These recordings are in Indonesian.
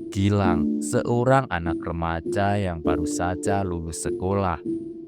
Gilang, seorang anak remaja yang baru saja lulus sekolah.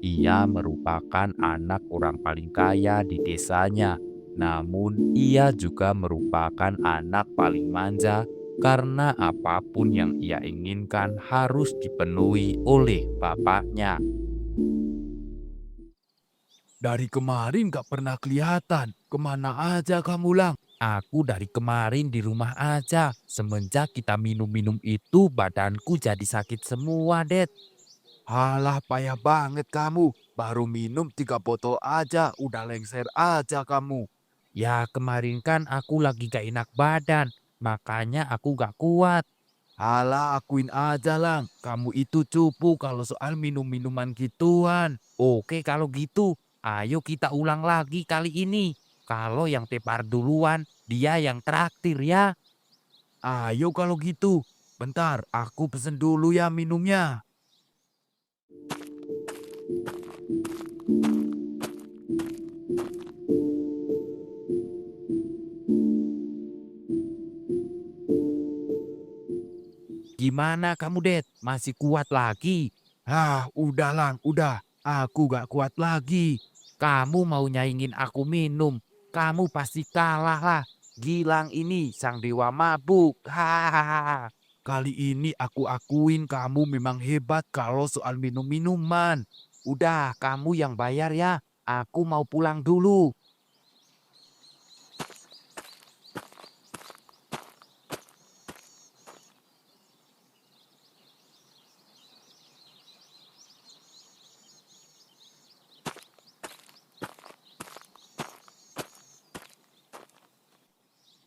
Ia merupakan anak orang paling kaya di desanya. Namun, ia juga merupakan anak paling manja karena apapun yang ia inginkan harus dipenuhi oleh bapaknya. Dari kemarin gak pernah kelihatan. Kemana aja kamu, Lang? Aku dari kemarin di rumah aja. Semenjak kita minum-minum itu, badanku jadi sakit semua, Det. Halah, payah banget kamu. Baru minum 3 botol aja, udah lengser aja kamu. Ya kemarin kan aku lagi gak enak badan, makanya aku gak kuat. Halah, akuin aja, Lang. Kamu itu cupu kalau soal minum-minuman gituan. Oke kalau gitu, ayo kita ulang lagi kali ini. Kalau yang tepar duluan, dia yang traktir ya. Ayo kalau gitu. Bentar, aku pesen dulu ya minumnya. Gimana kamu, Det? Masih kuat lagi? Udah, Lang, udah. Aku gak kuat lagi. Kamu mau nyaingin aku minum? Kamu pasti kalah lah. Gilang ini sang dewa mabuk. Hahaha. Kali ini aku akuin kamu memang hebat kalau soal minum-minuman. Udah, kamu yang bayar ya. Aku mau pulang dulu.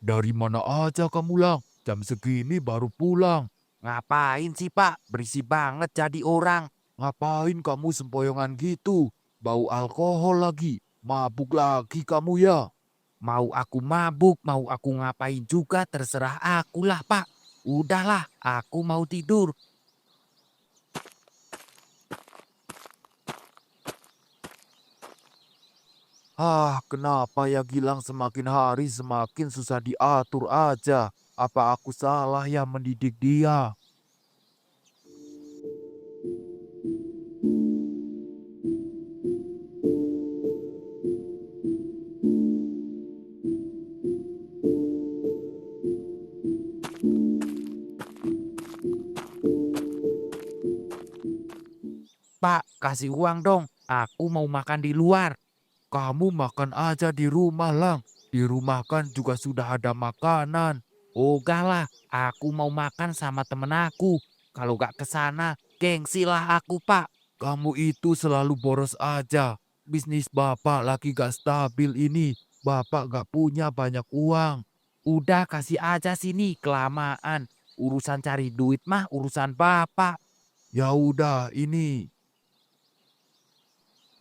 Dari mana aja kamu, Lang? Jam segini baru pulang. Ngapain sih, Pak? Berisi banget jadi orang. Ngapain kamu sempoyongan gitu? Bau alkohol lagi. Mabuk lagi kamu ya? Mau aku mabuk, mau aku ngapain juga terserah aku lah, Pak. Udahlah, aku mau tidur. Kenapa ya Gilang semakin hari semakin susah diatur aja? Apa aku salah ya mendidik dia? Pak, kasih uang dong. Aku mau makan di luar. Kamu makan aja di rumah, Lang. Di rumah kan juga sudah ada makanan. Ogah lah, aku mau makan sama temen aku. Kalau gak ke sana, gengsi lah aku, Pak. Kamu itu selalu boros aja. Bisnis bapak lagi gak stabil ini. Bapak gak punya banyak uang. Udah kasih aja sini, kelamaan. Urusan cari duit mah urusan Bapak. Ya udah, ini.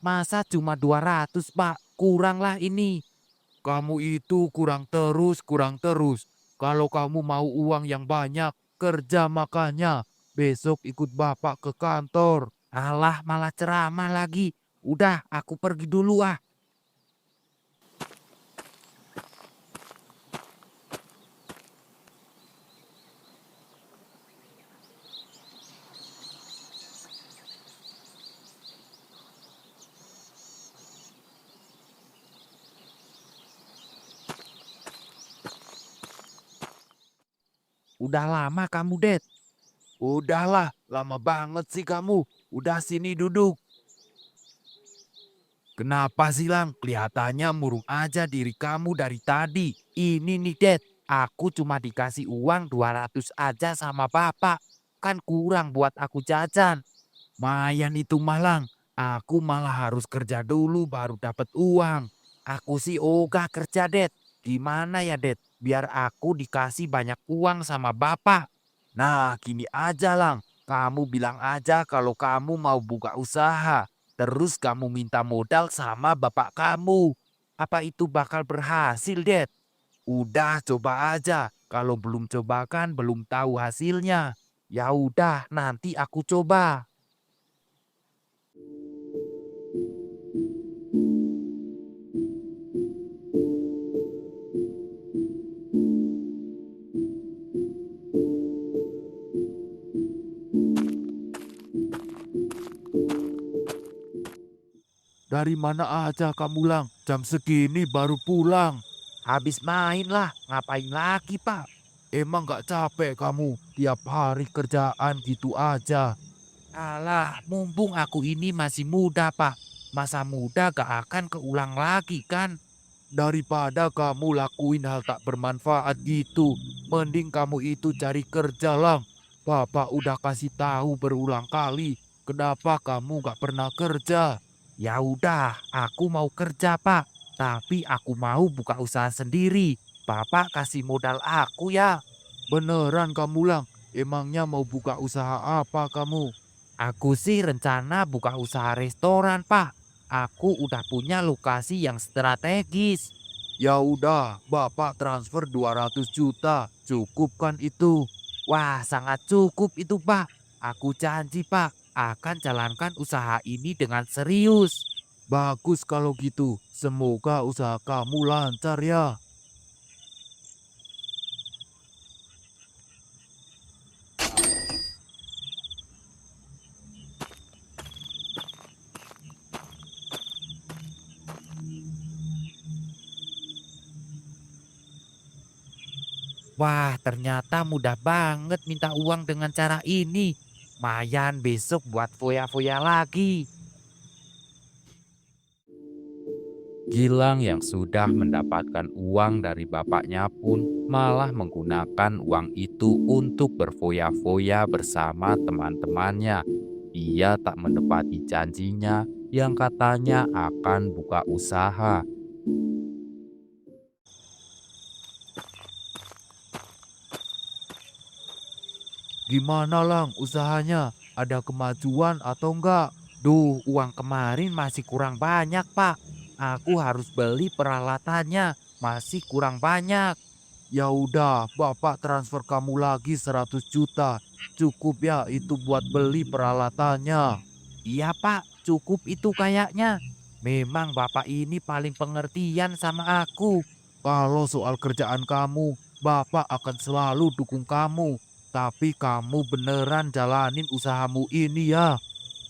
Masa cuma 200, Pak? Kurang lah ini. Kamu itu kurang terus, kurang terus. Kalau kamu mau uang yang banyak, kerja makanya. Besok ikut bapak ke kantor. Alah, malah ceramah lagi. Udah, aku pergi dulu ah. Udah lama kamu, Det. Udahlah, lama banget sih kamu. Udah sini duduk. Kenapa sih, Lang? Kelihatannya murung aja diri kamu dari tadi. Ini nih, Det. Aku cuma dikasih uang 200 aja sama Bapak. Kan kurang buat aku jajan. Mayan itu malang. Aku malah harus kerja dulu baru dapat uang. Aku sih ogah kerja, Det. Gimana ya, Det? Biar aku dikasih banyak uang sama Bapak. Nah, gini aja Lang. Kamu bilang aja kalau kamu mau buka usaha. Terus kamu minta modal sama bapak kamu. Apa itu bakal berhasil, Det? Udah coba aja. Kalau belum coba kan belum tahu hasilnya. Ya udah, nanti aku coba. Dari mana aja kamu, Lang? Jam segini baru pulang. Habis main lah, ngapain lagi Pak? Emang gak capek kamu? Tiap hari kerjaan gitu aja. Alah, mumpung aku ini masih muda Pak. Masa muda gak akan keulang lagi kan? Daripada kamu lakuin hal tak bermanfaat gitu, mending kamu itu cari kerja, Lang. Bapak udah kasih tahu berulang kali, kenapa kamu gak pernah kerja? Ya udah, aku mau kerja Pak. Tapi aku mau buka usaha sendiri. Bapak kasih modal aku ya. Beneran kamu, Lang? Emangnya mau buka usaha apa kamu? Aku sih rencana buka usaha restoran Pak. Aku udah punya lokasi yang strategis. Ya udah, Bapak transfer 200 juta. Cukup kan itu? Wah, sangat cukup itu Pak. Aku janji Pak, akan jalankan usaha ini dengan serius. Bagus kalau gitu. Semoga usaha kamu lancar ya. Wah, ternyata mudah banget minta uang dengan cara ini. Mayan besok buat foya-foya lagi. Gilang yang sudah mendapatkan uang dari bapaknya pun malah menggunakan uang itu untuk berfoya-foya bersama teman-temannya. Ia tak menepati janjinya yang katanya akan buka usaha. Gimana, Lang, usahanya? Ada kemajuan atau enggak? Duh, uang kemarin masih kurang banyak, Pak. Aku harus beli peralatannya, masih kurang banyak. Ya udah, Bapak transfer kamu lagi 100 juta. Cukup ya itu buat beli peralatannya. Iya, Pak, cukup itu kayaknya. Memang Bapak ini paling pengertian sama aku. Kalau soal kerjaan kamu, Bapak akan selalu dukung kamu. Tapi kamu beneran jalanin usahamu ini ya.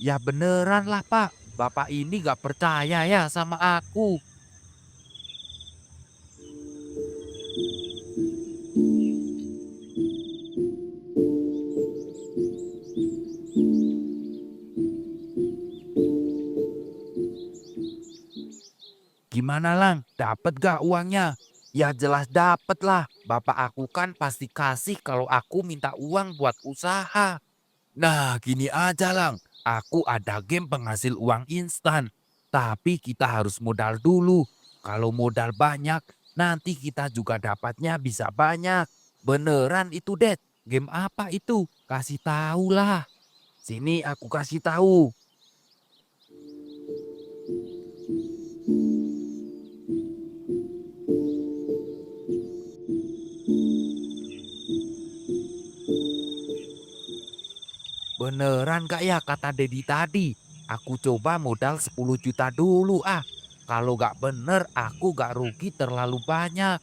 Ya beneran lah, Pak. Bapak ini gak percaya ya sama aku. Gimana Lang, dapet gak uangnya? Ya jelas dapet lah. Bapak aku kan pasti kasih kalau aku minta uang buat usaha. Nah, gini aja, Lang. Aku ada game penghasil uang instan. Tapi kita harus modal dulu. Kalau modal banyak, nanti kita juga dapatnya bisa banyak. Beneran itu, Dad. Game apa itu? Kasih tahu lah. Sini aku kasih tahu. Beneran gak ya kata Dedi tadi? Aku coba modal 10 juta dulu ah. Kalau gak bener aku gak rugi terlalu banyak.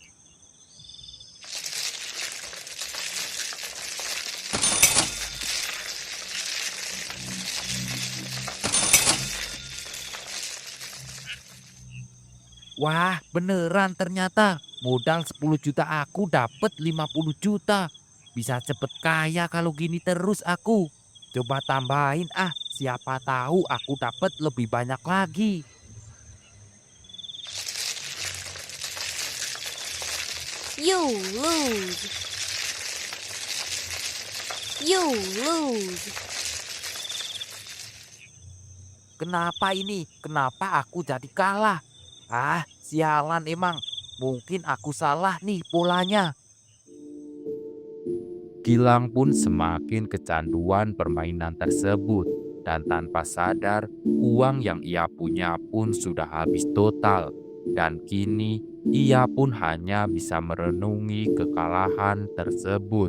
Wah beneran ternyata. Modal 10 juta aku dapet 50 juta. Bisa cepet kaya kalau gini terus aku. Coba tambahin ah, siapa tahu aku dapat lebih banyak lagi. You lose. You lose. Kenapa ini? Kenapa aku jadi kalah? Ah, sialan emang. Mungkin aku salah nih polanya. Gilang pun semakin kecanduan permainan tersebut dan tanpa sadar uang yang ia punya pun sudah habis total dan kini ia pun hanya bisa merenungi kekalahan tersebut.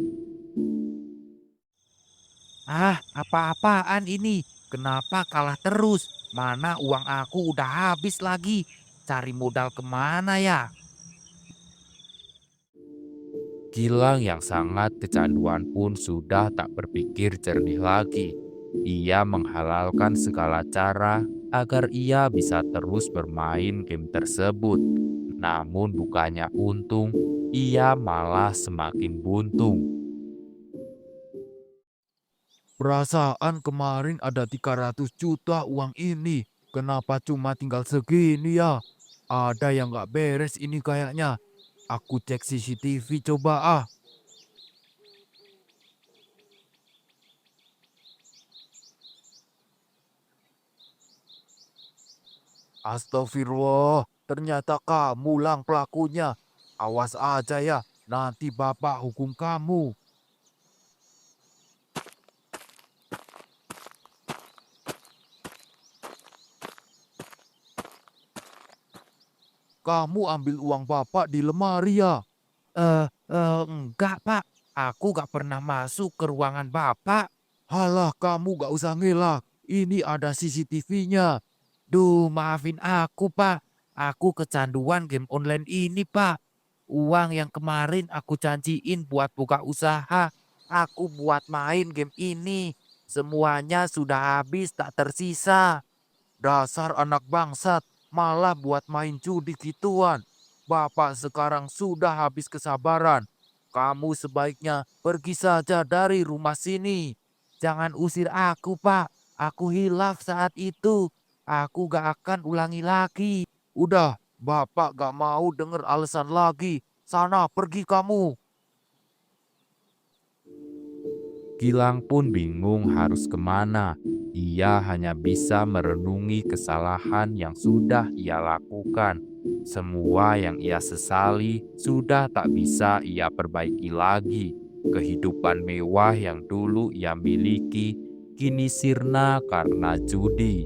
Ah, apa-apaan ini? Kenapa kalah terus? Mana uang aku udah habis lagi? Cari modal kemana ya? Gilang yang sangat kecanduan pun sudah tak berpikir jernih lagi. Ia menghalalkan segala cara agar ia bisa terus bermain game tersebut. Namun bukannya untung, ia malah semakin buntung. Perasaan kemarin ada 300 juta uang ini. Kenapa cuma tinggal segini ya? Ada yang nggak beres ini kayaknya. Aku cek CCTV coba ah. Astagfirullah, ternyata kamu Lang pelakunya. Awas aja ya, nanti bapak hukum kamu. Kamu ambil uang bapak di lemari ya? Enggak, Pak. Aku gak pernah masuk ke ruangan Bapak. Halah, kamu gak usah ngelak. Ini ada CCTV-nya. Duh, maafin aku, Pak. Aku kecanduan game online ini, Pak. Uang yang kemarin aku janjiin buat buka usaha, aku buat main game ini. Semuanya sudah habis, tak tersisa. Dasar anak bangsat, malah buat main judi gituan. Bapak sekarang sudah habis kesabaran. Kamu sebaiknya pergi saja dari rumah sini. Jangan usir aku, Pak. Aku hilaf saat itu. Aku gak akan ulangi lagi. Udah, bapak gak mau denger alasan lagi. Sana pergi kamu. Gilang pun bingung harus kemana. Ia hanya bisa merenungi kesalahan yang sudah ia lakukan. Semua yang ia sesali sudah tak bisa ia perbaiki lagi. Kehidupan mewah yang dulu ia miliki kini sirna karena judi.